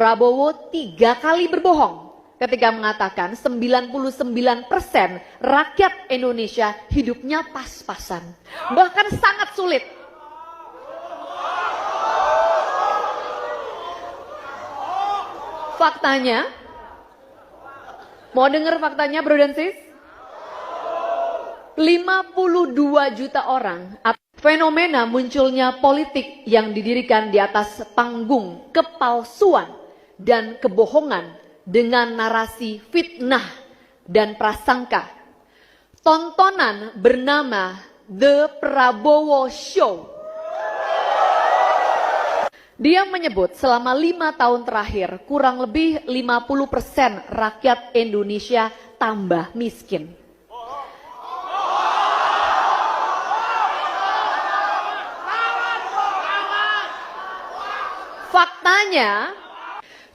Prabowo 3 kali berbohong ketika mengatakan 99% rakyat Indonesia hidupnya pas-pasan. Bahkan sangat sulit. Faktanya, mau dengar faktanya bro dan sis? 52 juta orang. Fenomena munculnya politik yang didirikan di atas panggung kepalsuan dan kebohongan dengan narasi fitnah dan prasangka. Tontonan bernama The Prabowo Show. Dia menyebut selama 5 tahun terakhir kurang lebih 50% rakyat Indonesia tambah miskin. Faktanya,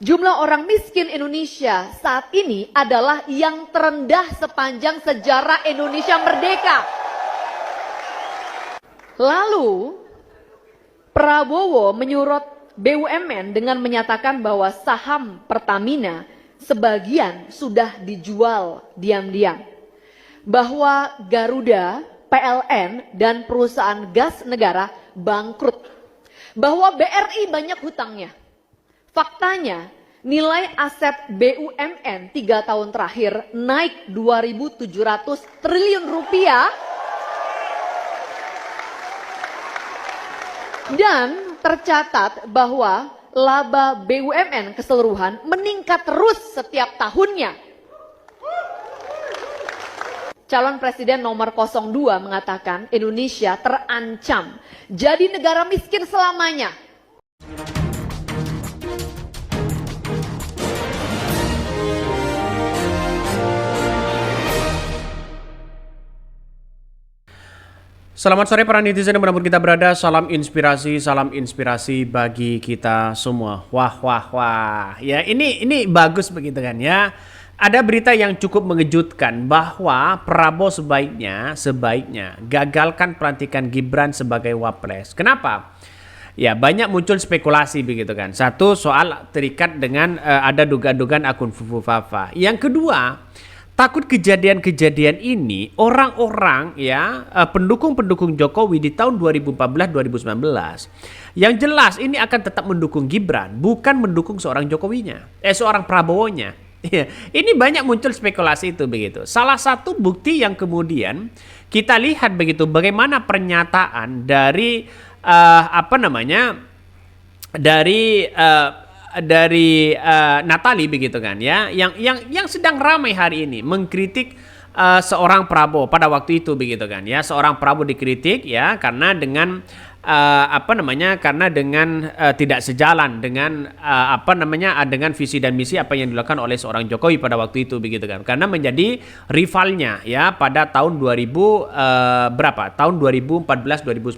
jumlah orang miskin Indonesia saat ini adalah yang terendah sepanjang sejarah Indonesia merdeka. Lalu, Prabowo menyurut BUMN dengan menyatakan bahwa saham Pertamina sebagian sudah dijual diam-diam. Bahwa Garuda, PLN, dan perusahaan gas negara bangkrut. Bahwa BRI banyak hutangnya. Faktanya, nilai aset BUMN 3 tahun terakhir naik 2.700 triliun rupiah. Dan tercatat bahwa laba BUMN keseluruhan meningkat terus setiap tahunnya. Calon Presiden nomor 02 mengatakan Indonesia terancam jadi negara miskin selamanya. Selamat sore para netizen dimanapun kita berada, salam inspirasi bagi kita semua. Wah, ya ini bagus begitu kan ya. Ada berita yang cukup mengejutkan bahwa Prabowo sebaiknya gagalkan pelantikan Gibran sebagai Wapres. Kenapa? Ya banyak muncul spekulasi begitu kan. Satu soal terikat dengan ada dugaan-dugaan akun Fufu Fafa. Yang kedua, takut kejadian-kejadian ini orang-orang ya pendukung-pendukung Jokowi di tahun 2014-2019 yang jelas ini akan tetap mendukung Gibran, bukan mendukung seorang seorang Prabowo-nya. Ini banyak muncul spekulasi itu begitu. Salah satu bukti yang kemudian kita lihat begitu bagaimana pernyataan dari Natali begitu kan ya, yang sedang ramai hari ini mengkritik seorang Prabowo pada waktu itu begitu kan ya, seorang Prabowo dikritik ya karena dengan tidak sejalan dengan dengan visi dan misi apa yang dilakukan oleh seorang Jokowi pada waktu itu begitu kan, karena menjadi rivalnya ya pada tahun 2014 2019.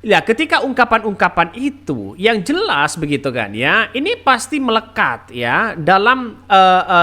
Ya, ketika ungkapan-ungkapan itu yang jelas begitu kan ya, ini pasti melekat ya dalam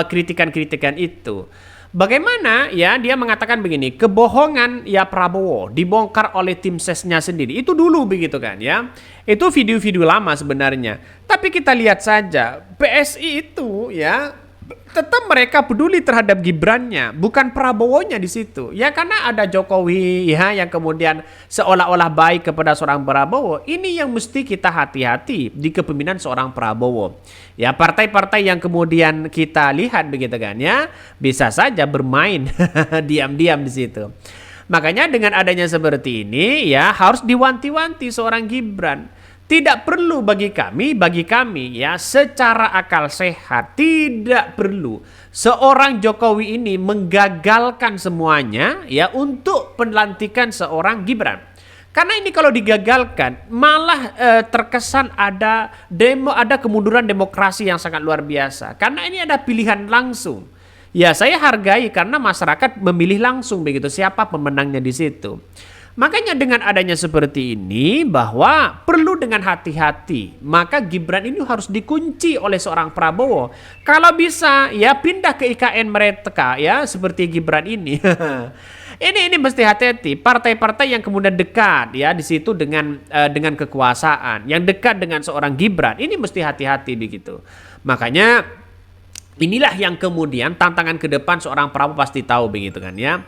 kritikan-kritikan itu. Bagaimana ya dia mengatakan begini, kebohongan ya Prabowo dibongkar oleh tim sesnya sendiri. Itu dulu begitu kan ya. Itu video-video lama sebenarnya. Tapi kita lihat saja PSI itu ya tetap mereka peduli terhadap Gibrannya, bukan Prabowo-nya di situ. Ya karena ada Jokowi ya yang kemudian seolah-olah baik kepada seorang Prabowo. Ini yang mesti kita hati-hati di kepemimpinan seorang Prabowo. Ya partai-partai yang kemudian kita lihat begitu kan ya, bisa saja bermain diam-diam di situ. Makanya dengan adanya seperti ini ya harus diwanti-wanti seorang Gibran. Tidak perlu bagi kami ya secara akal sehat tidak perlu seorang Jokowi ini menggagalkan semuanya ya untuk pelantikan seorang Gibran. Karena ini kalau digagalkan malah terkesan ada kemunduran demokrasi yang sangat luar biasa. Karena ini ada pilihan langsung. Ya saya hargai karena masyarakat memilih langsung begitu siapa pemenangnya di situ. Makanya dengan adanya seperti ini bahwa perlu dengan hati-hati. Maka Gibran ini harus dikunci oleh seorang Prabowo. Kalau bisa ya pindah ke IKN mereka ya seperti Gibran ini. Ini mesti hati-hati. Partai-partai yang kemudian dekat ya di situ dengan kekuasaan, yang dekat dengan seorang Gibran, ini mesti hati-hati begitu. Makanya inilah yang kemudian tantangan ke depan seorang Prabowo pasti tahu begitu kan ya.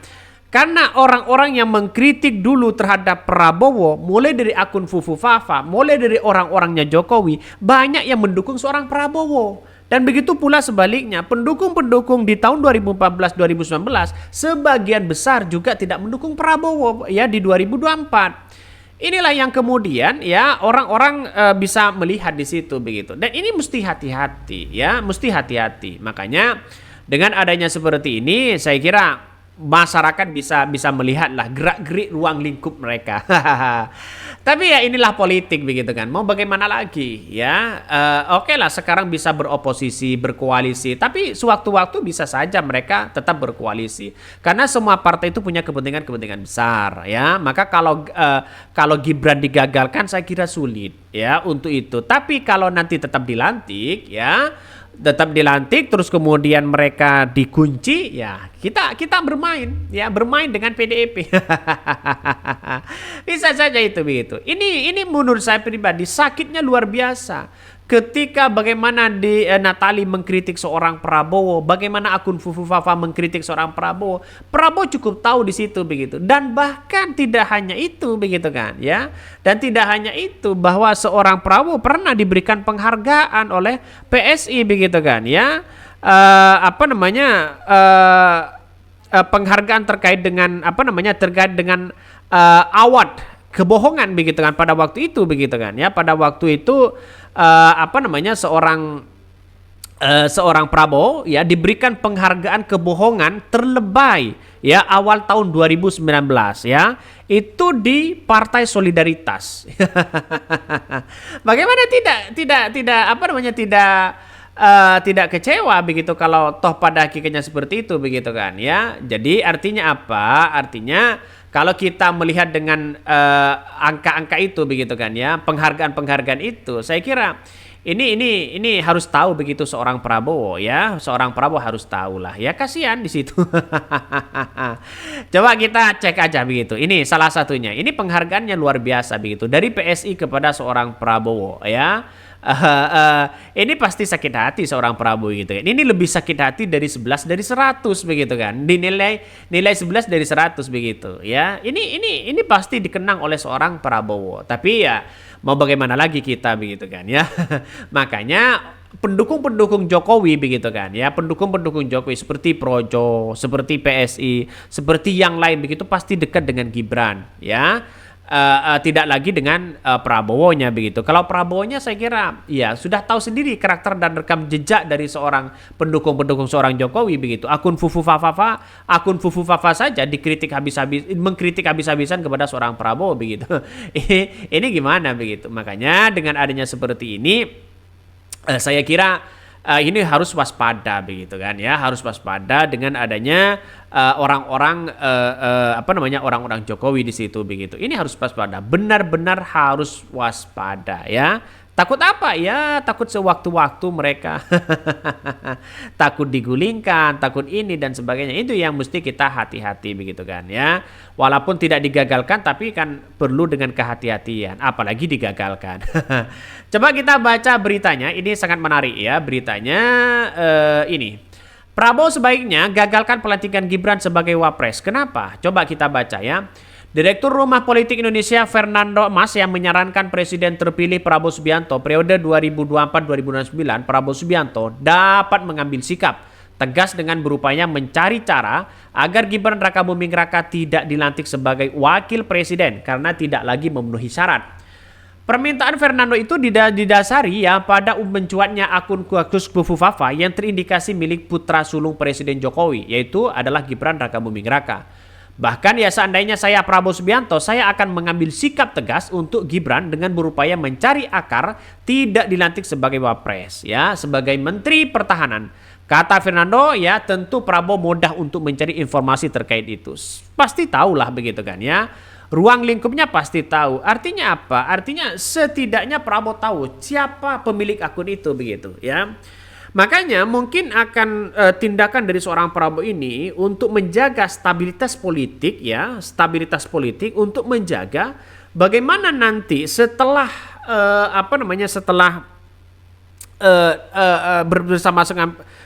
Karena orang-orang yang mengkritik dulu terhadap Prabowo, mulai dari akun Fufu Fafa, mulai dari orang-orangnya Jokowi, banyak yang mendukung seorang Prabowo. Dan begitu pula sebaliknya, pendukung-pendukung di tahun 2014-2019, sebagian besar juga tidak mendukung Prabowo ya di 2024. Inilah yang kemudian ya orang-orang bisa melihat di situ begitu. Dan ini mesti hati-hati ya, mesti hati-hati. Makanya dengan adanya seperti ini, saya kira masyarakat bisa melihatlah gerak-gerik ruang lingkup mereka. Tapi ya inilah politik begitu kan. Mau bagaimana lagi ya? Oke lah sekarang bisa beroposisi, berkoalisi. Tapi sewaktu-waktu bisa saja mereka tetap berkoalisi. Karena semua partai itu punya kepentingan-kepentingan besar ya. Maka kalau Gibran digagalkan saya kira sulit ya untuk itu. Tapi kalau nanti tetap dilantik ya, tetap dilantik terus kemudian mereka dikunci ya kita bermain dengan PDIP. Bisa saja itu begitu. Ini menurut saya pribadi sakitnya luar biasa. Ketika bagaimana di Natali mengkritik seorang Prabowo, bagaimana akun Fufu Fafa mengkritik seorang Prabowo, Prabowo cukup tahu di situ begitu. Dan bahkan tidak hanya itu begitu kan ya. Dan tidak hanya itu, bahwa seorang Prabowo pernah diberikan penghargaan oleh PSI begitu kan ya. Penghargaan terkait dengan award kebohongan begitu kan pada waktu itu begitu kan ya. Pada waktu itu seorang Prabowo ya diberikan penghargaan kebohongan terlebay ya awal tahun 2019 ya, itu di Partai Solidaritas. Bagaimana tidak kecewa begitu kalau toh pada hakikatnya seperti itu begitu kan ya. Jadi artinya apa? Artinya kalau kita melihat dengan angka-angka itu begitu kan ya, penghargaan-penghargaan itu, saya kira ini harus tahu begitu seorang Prabowo ya, seorang Prabowo harus tahu lah ya, kasihan di situ. Coba kita cek aja begitu. Ini salah satunya. Ini penghargaannya luar biasa begitu dari PSI kepada seorang Prabowo ya. Ini pasti sakit hati seorang Prabowo gitu kan. Ini lebih sakit hati dari 11 dari 100 begitu kan. Dinilai 11 dari 100 begitu ya. Ini pasti dikenang oleh seorang Prabowo. Tapi ya mau bagaimana lagi kita begitu kan ya. Makanya pendukung-pendukung Jokowi begitu kan ya, pendukung-pendukung Jokowi seperti Projo, seperti PSI, seperti yang lain begitu pasti dekat dengan Gibran ya. Tidak lagi dengan Prabowo-nya begitu. Kalau Prabowo-nya saya kira ya sudah tahu sendiri karakter dan rekam jejak dari seorang pendukung-pendukung seorang Jokowi begitu. Akun Fufu Fafa saja dikritik mengkritik habis-habisan kepada seorang Prabowo begitu. Ini gimana begitu. Makanya dengan adanya seperti ini saya kira ini harus waspada begitu kan ya, harus waspada dengan adanya orang-orang orang-orang Jokowi di situ begitu. Ini harus waspada, benar-benar harus waspada ya. Takut apa ya? Takut sewaktu-waktu mereka takut digulingkan, takut ini dan sebagainya. Itu yang mesti kita hati-hati begitu kan ya. Walaupun tidak digagalkan tapi kan perlu dengan kehati-hatian, apalagi digagalkan. Coba kita baca beritanya, ini sangat menarik ya beritanya. Ini Prabowo sebaiknya gagalkan pelantikan Gibran sebagai Wapres. Kenapa? Coba kita baca ya. Direktur Rumah Politik Indonesia Fernando Mas yang menyarankan Presiden terpilih Prabowo Subianto periode 2024-2029, Prabowo Subianto dapat mengambil sikap tegas dengan berupaya mencari cara agar Gibran Rakabuming Raka tidak dilantik sebagai wakil presiden karena tidak lagi memenuhi syarat. Permintaan Fernando itu didasari ya pada mencuatnya akun Kuakus Fufu Fafa yang terindikasi milik putra sulung Presiden Jokowi, yaitu adalah Gibran Rakabuming Raka. Bahkan ya seandainya saya Prabowo Subianto, saya akan mengambil sikap tegas untuk Gibran dengan berupaya mencari akar tidak dilantik sebagai Wapres ya, sebagai Menteri Pertahanan. Kata Fernando ya, tentu Prabowo mudah untuk mencari informasi terkait itu. Pasti tahulah begitu kan ya. Ruang lingkupnya pasti tahu. Artinya apa? Artinya setidaknya Prabowo tahu siapa pemilik akun itu begitu ya. Makanya mungkin akan tindakan dari seorang Prabowo ini untuk menjaga stabilitas politik ya, stabilitas politik untuk menjaga bagaimana nanti setelah setelah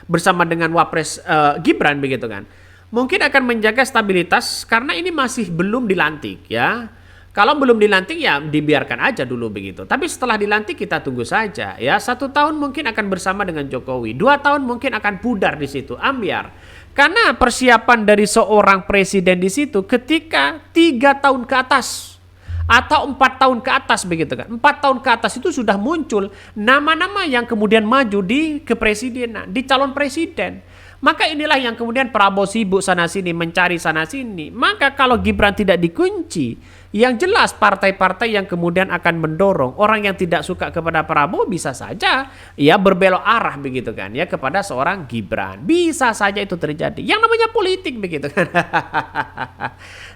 bersama dengan Wapres Gibran begitu kan. Mungkin akan menjaga stabilitas karena ini masih belum dilantik ya. Kalau belum dilantik ya dibiarkan aja dulu begitu. Tapi setelah dilantik kita tunggu saja ya. 1 tahun mungkin akan bersama dengan Jokowi. 2 tahun mungkin akan pudar di situ, ambiar. Karena persiapan dari seorang presiden di situ ketika 3 tahun ke atas atau 4 tahun ke atas begitu kan. 4 tahun ke atas itu sudah muncul nama-nama yang kemudian maju di kepresidenan, di calon presiden. Maka inilah yang kemudian Prabowo sibuk sana sini mencari sana sini. Maka kalau Gibran tidak dikunci, yang jelas partai-partai yang kemudian akan mendorong orang yang tidak suka kepada Prabowo bisa saja ya berbelok arah begitu kan ya kepada seorang Gibran. Bisa saja itu terjadi. Yang namanya politik begitu kan.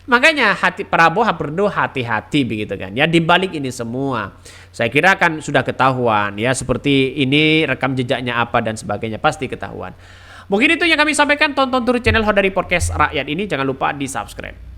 Makanya Prabowo perlu hati-hati begitu kan ya di balik ini semua. Saya kira kan sudah ketahuan ya seperti ini rekam jejaknya apa dan sebagainya pasti ketahuan. Mungkin itu yang kami sampaikan. Tonton terus channel Hodari Podcast Rakyat ini. Jangan lupa di subscribe.